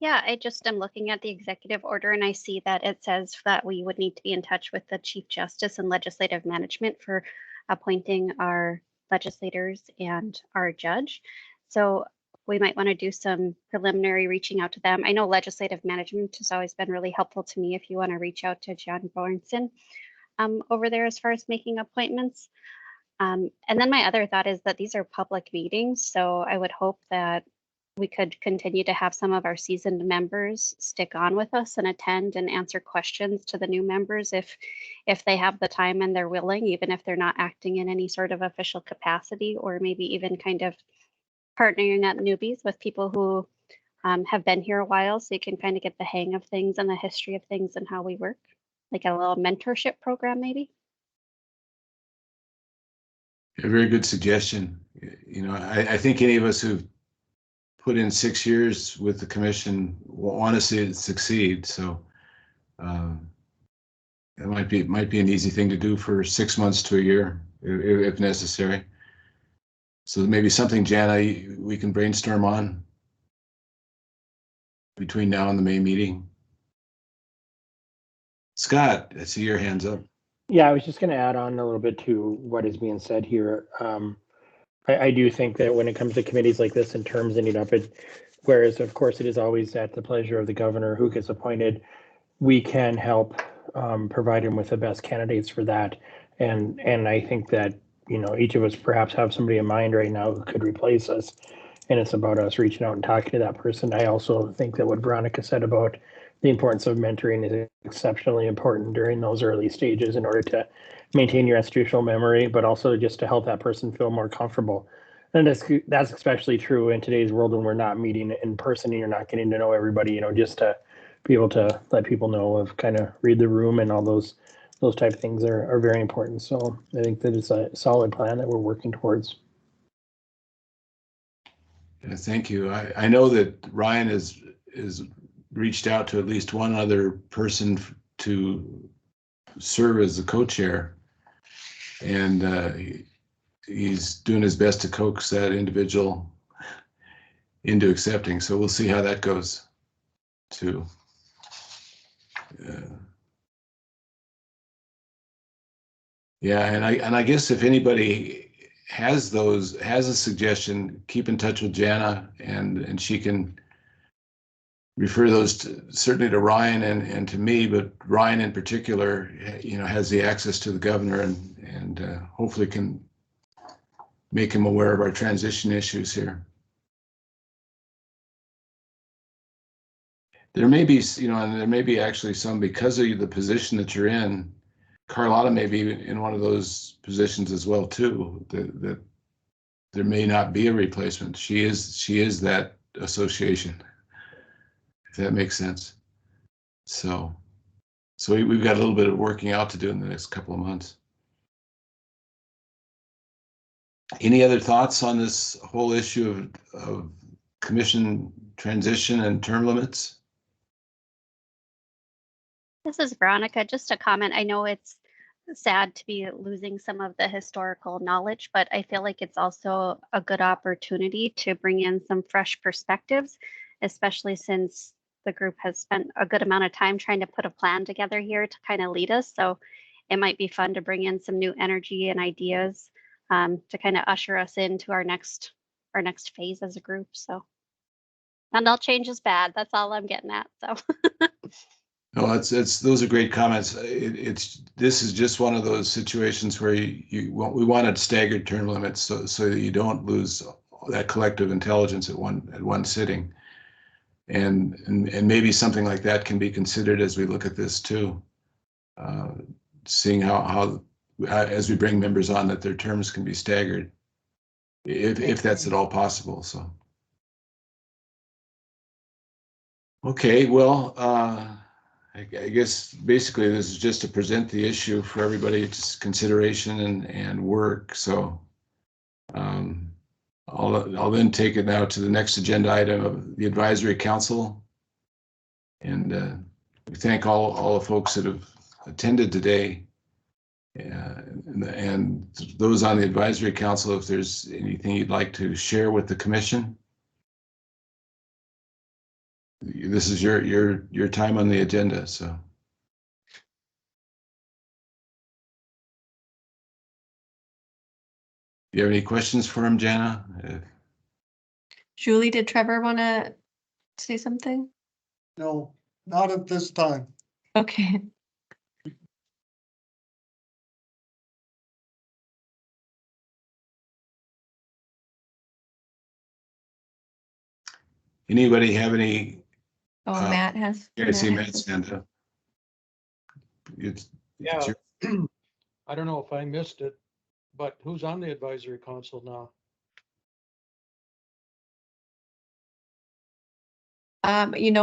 Yeah, I just am looking at the executive order and I see that it says that we would need to be in touch with the Chief Justice and Legislative Management for appointing our legislators and our judge. So we might want to do some preliminary reaching out to them. I know legislative management has always been really helpful to me if you want to reach out to John Bornson over there as far as making appointments. And then my other thought is that these are public meetings, so I would hope that we could continue to have some of our seasoned members stick on with us and attend and answer questions to the new members if they have the time and they're willing, even if they're not acting in any sort of official capacity, or maybe even kind of partnering up newbies with people who have been here a while, so you can kind of get the hang of things and the history of things and how we work, like a little mentorship program maybe. A very good suggestion. You know, I think any of us who've put in 6 years with the commission want to see it succeed. So it might be an easy thing to do for 6 months to a year if necessary. So maybe something, Jana, we can brainstorm on between now and the May meeting. Scott, I see your hands up. Yeah, I was just going to add on a little bit to what is being said here. I do think that when it comes to committees like this and terms ending up, whereas of course it is always at the pleasure of the governor who gets appointed, we can help provide him with the best candidates for that. And I think that, you know, each of us perhaps have somebody in mind right now who could replace us. And it's about us reaching out and talking to that person. I also think that what Veronica said about the importance of mentoring is exceptionally important during those early stages in order to maintain your institutional memory, but also just to help that person feel more comfortable. And that's especially true in today's world when we're not meeting in person and you're not getting to know everybody, you know, just to be able to let people know of kind of read the room and all those type of things are very important. So I think that it's a solid plan that we're working towards. Yeah, thank you. I know that Ryan is reached out to at least one other person to serve as the co-chair, and he's doing his best to coax that individual into accepting. So we'll see how that goes too. Yeah, and I guess if anybody has a suggestion, keep in touch with Jana, and she can refer those certainly to Ryan and to me, but Ryan in particular, you know, has the access to the governor and hopefully can make him aware of our transition issues here. There may be, you know, and there may be actually some, because of the position that you're in, Carlotta may be in one of those positions as well too, that there may not be a replacement. She is that association, if that makes sense. So we've got a little bit of working out to do in the next couple of months. Any other thoughts on this whole issue of commission transition and term limits? This is Veronica. Just a comment. I know it's sad to be losing some of the historical knowledge, but I feel like it's also a good opportunity to bring in some fresh perspectives, especially since the group has spent a good amount of time trying to put a plan together here to kind of lead us. So it might be fun to bring in some new energy and ideas to kind of usher us into our next phase as a group. So not all change is bad. That's all I'm getting at. So No, those are great comments. This is just one of those situations where we wanted staggered term limits so that you don't lose that collective intelligence at one sitting, and maybe something like that can be considered as we look at this too, seeing how as we bring members on that their terms can be staggered, if that's at all possible. So okay, well. I guess basically this is just to present the issue for everybody's consideration and work. So I'll then take it now to the next agenda item of the advisory council. And we thank all the folks that have attended today. And those on the advisory council, if there's anything you'd like to share with the commission. This is your time on the agenda, so. Do you have any questions for him, Jana? Julie, did Trevor want to say something? No, not at this time. Okay. Anybody have any? Oh, Matt has. I see Matt Matt has- stand up. It's Yeah, your- I don't know if I missed it, but who's on the advisory council now?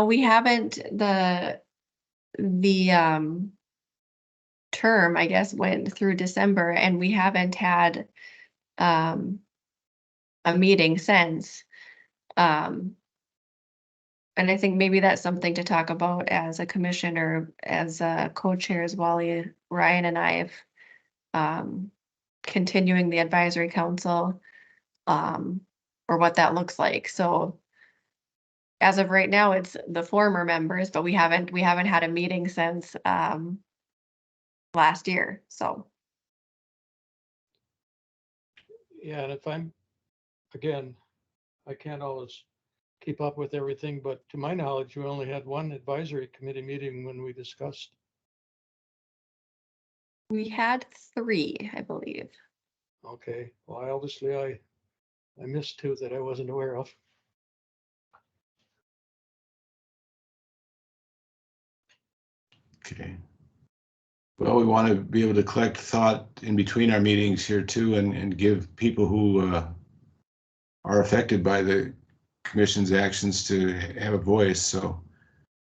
We haven't the term, I guess, went through December and we haven't had a meeting since. And I think maybe that's something to talk about as a commissioner, as co-chairs, Wally, Ryan and I have continuing the advisory council or what that looks like. So as of right now, it's the former members, but we haven't had a meeting since last year. So Yeah, and if again, I can't always keep up with everything, but to my knowledge, we only had one advisory committee meeting when we discussed. we had 3, I believe. Okay, well, I missed 2 that I wasn't aware of. Okay. Well, we want to be able to collect thought in between our meetings here too, and give people who are affected by the commission's actions to have a voice. So,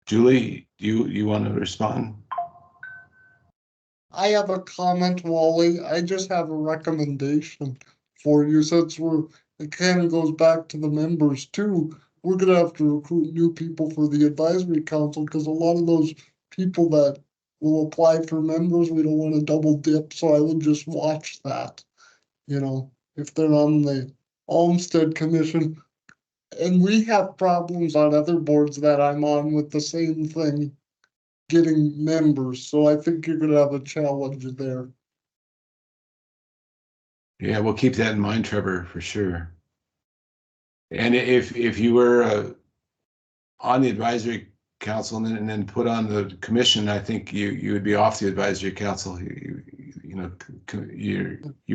Julie, you want to respond? I have a comment, Wally. I just have a recommendation for you since it kind of goes back to the members too. We're gonna have to recruit new people for the advisory council because a lot of those people that will apply for members, we don't want to double dip, so I would just watch that. If they're on the Olmstead Commission. And we have problems on other boards that I'm on with the same thing, getting members, so I think you're gonna have a challenge there. Yeah, we'll keep that in mind, Trevor, for sure. And if you were on the advisory council and then put on the commission, I think you would be off the advisory council. You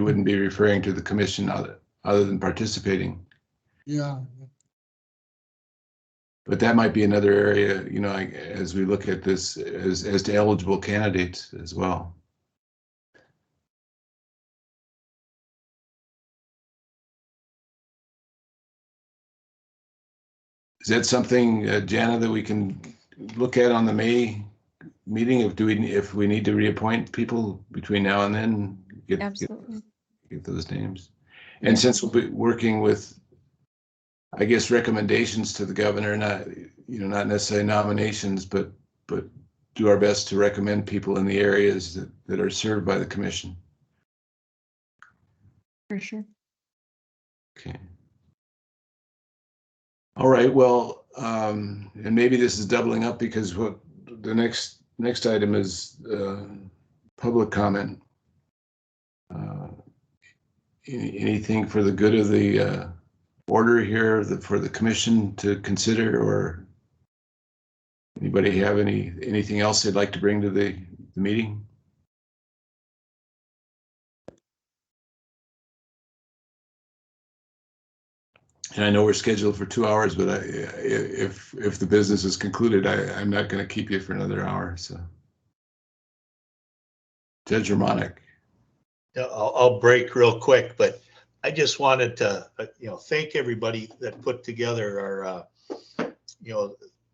wouldn't be referring to the commission other than participating. Yeah. But that might be another area, as we look at this as to eligible candidates as well. Is that something, Jana, that we can look at on the May meeting? If we need to reappoint people between now and then, Absolutely. Get those names. And since we'll be working with, I guess, recommendations to the governor, not necessarily nominations, but do our best to recommend people in the areas that are served by the commission. For sure. Okay. All right, well, and maybe this is doubling up because what the next item is public comment. Anything for the good of the order here for the commission to consider, or anybody have anything else they'd like to bring to the meeting? And I know we're scheduled for 2 hours, but if the business is concluded, I'm not going to keep you for another hour. So, Judge Romanek. Yeah, I'll break real quick, but I just wanted to, thank everybody that put together our,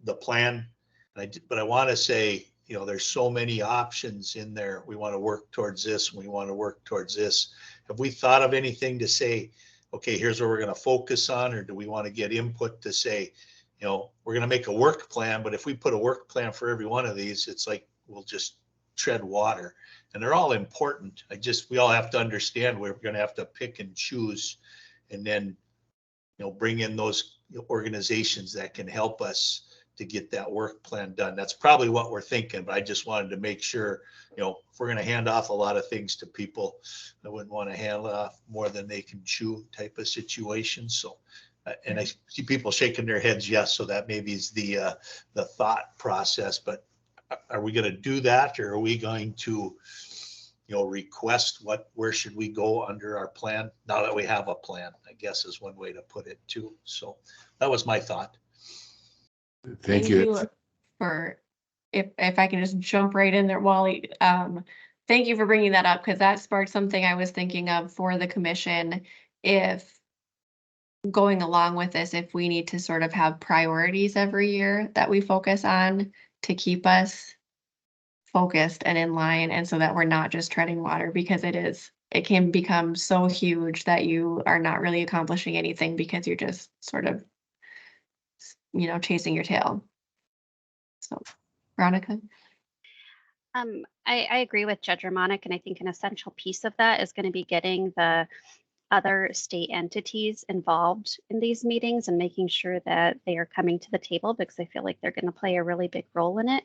the plan. But I want to say, there's so many options in there. We want to work towards this. And we want to work towards this. Have we thought of anything to say, okay, here's what we're going to focus on, or do we want to get input to say, we're going to make a work plan, but if we put a work plan for every one of these, it's like, we'll just tread water. And they're all important. We all have to understand we're going to have to pick and choose, and then, bring in those organizations that can help us to get that work plan done. That's probably what we're thinking, but I just wanted to make sure, if we're going to hand off a lot of things to people, I wouldn't want to hand off more than they can chew type of situation. So And I see people shaking their heads, yes, so that maybe is the thought process, but are we gonna do that, or are we going to, request where should we go under our plan? Now that we have a plan, I guess is one way to put it too. So that was my thought. Thank you. For, if I can just jump right in there, Wally, thank you for bringing that up, because that sparked something I was thinking of for the commission. If going along with this, if we need to sort of have priorities every year that we focus on to keep us focused and in line, and so that we're not just treading water, because it can become so huge that you are not really accomplishing anything because you're just sort of, chasing your tail. So, Veronica? I agree with Judge Romanek, and I think an essential piece of that is going to be getting the other state entities involved in these meetings and making sure that they are coming to the table, because I feel like they're going to play a really big role in it.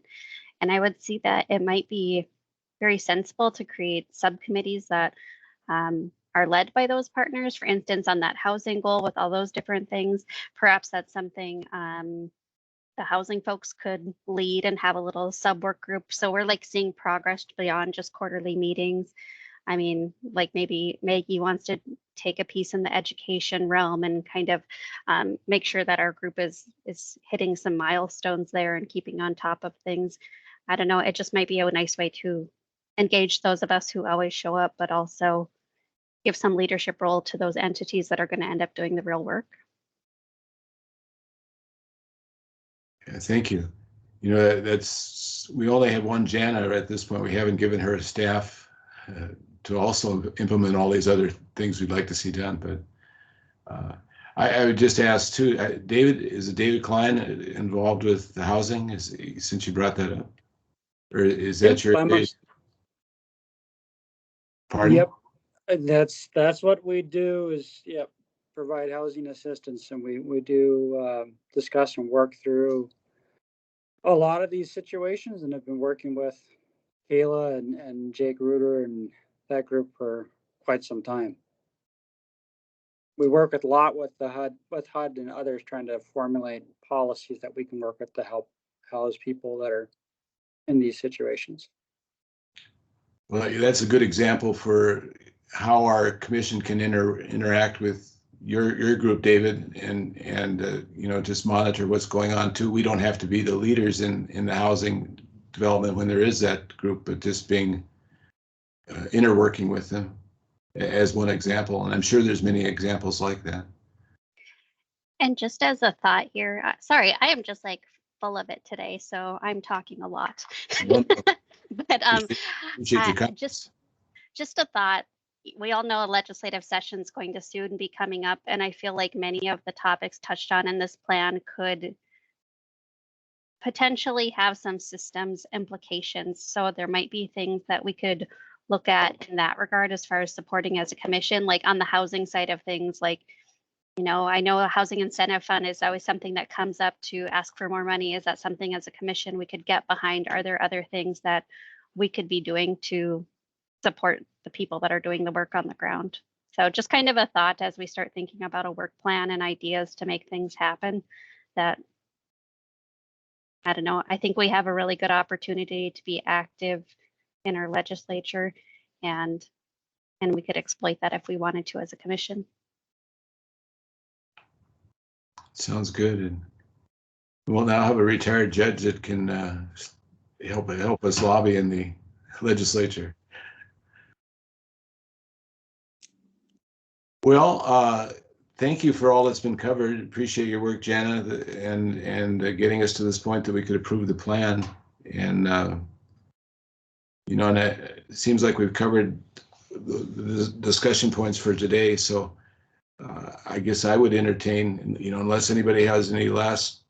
And I would see that it might be very sensible to create subcommittees that are led by those partners. For instance, on that housing goal with all those different things, perhaps that's something the housing folks could lead and have a little sub work group. So we're like seeing progress beyond just quarterly meetings. I mean, like maybe Maggie wants to take a piece in the education realm and kind of make sure that our group is hitting some milestones there and keeping on top of things. I don't know, it just might be a nice way to engage those of us who always show up, but also give some leadership role to those entities that are going to end up doing the real work. Yeah, thank you. We only have one Jana at this point. We haven't given her a staff to also implement all these other things we'd like to see done. But I would just ask too, David, is David Klein involved with the housing? Since you brought that up, or is that your? Pardon? Yep, that's what we do is, provide housing assistance, and we do discuss and work through a lot of these situations, and have been working with Kayla and Jake Reuter and that group for quite some time. We work a lot with HUD and others, trying to formulate policies that we can work with to help house people that are in these situations. Well, that's a good example for how our commission can interact with your group, David, and just monitor what's going on too. We don't have to be the leaders in the housing development when there is that group, but just being interworking with them as one example. And I'm sure there's many examples like that. And just as a thought here, sorry, I am just like full of it today, so I'm talking a lot. But just a thought. We all know a legislative session is going to soon be coming up, and I feel like many of the topics touched on in this plan could potentially have some systems implications. So there might be things that we could look at in that regard as far as supporting as a commission, like on the housing side of things. Like, I know a housing incentive fund is always something that comes up to ask for more money. Is that something as a commission we could get behind? Are there other things that we could be doing to support the people that are doing the work on the ground? So just kind of a thought as we start thinking about a work plan and ideas to make things happen, that, I don't know, I think we have a really good opportunity to be active in our legislature, and we could exploit that if we wanted to as a commission. Sounds good. And we'll now have a retired judge that can help us lobby in the legislature. Well, thank you for all that's been covered. Appreciate your work, Jana, and getting us to this point that we could approve the plan. And and it seems like we've covered the discussion points for today. So I guess I would entertain, unless anybody has any last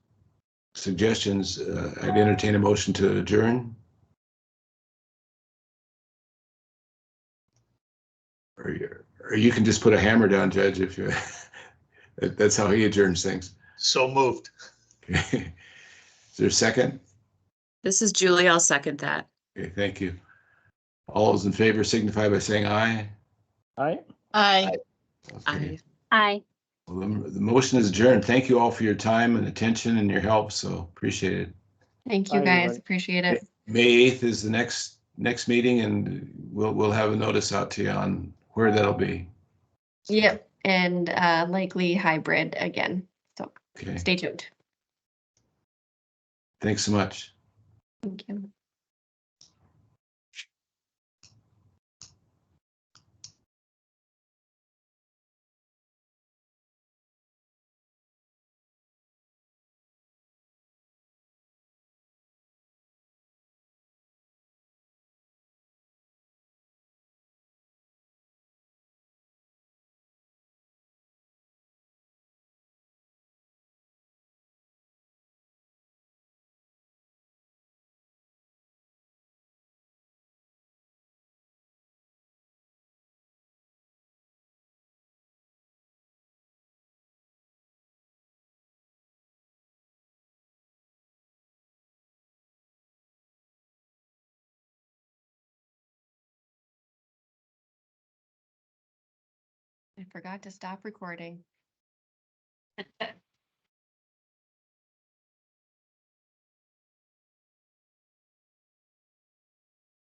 suggestions, I'd entertain a motion to adjourn. Or you can just put a hammer down, Judge, if you. That's how he adjourns things. So moved. Okay. Is there a second? This is Julie. I'll second that. Okay, thank you. All those in favor signify by saying aye. Aye. Aye. Okay. Aye. Well, the motion is adjourned. Thank you all for your time and attention and your help. So appreciate it. Thank you, Bye, guys. everybody. Appreciate it. May 8th is the next meeting, and we'll have a notice out to you on where that'll be. Yep, and likely hybrid again. So Okay. stay tuned. Thanks so much. Thank you. I forgot to stop recording.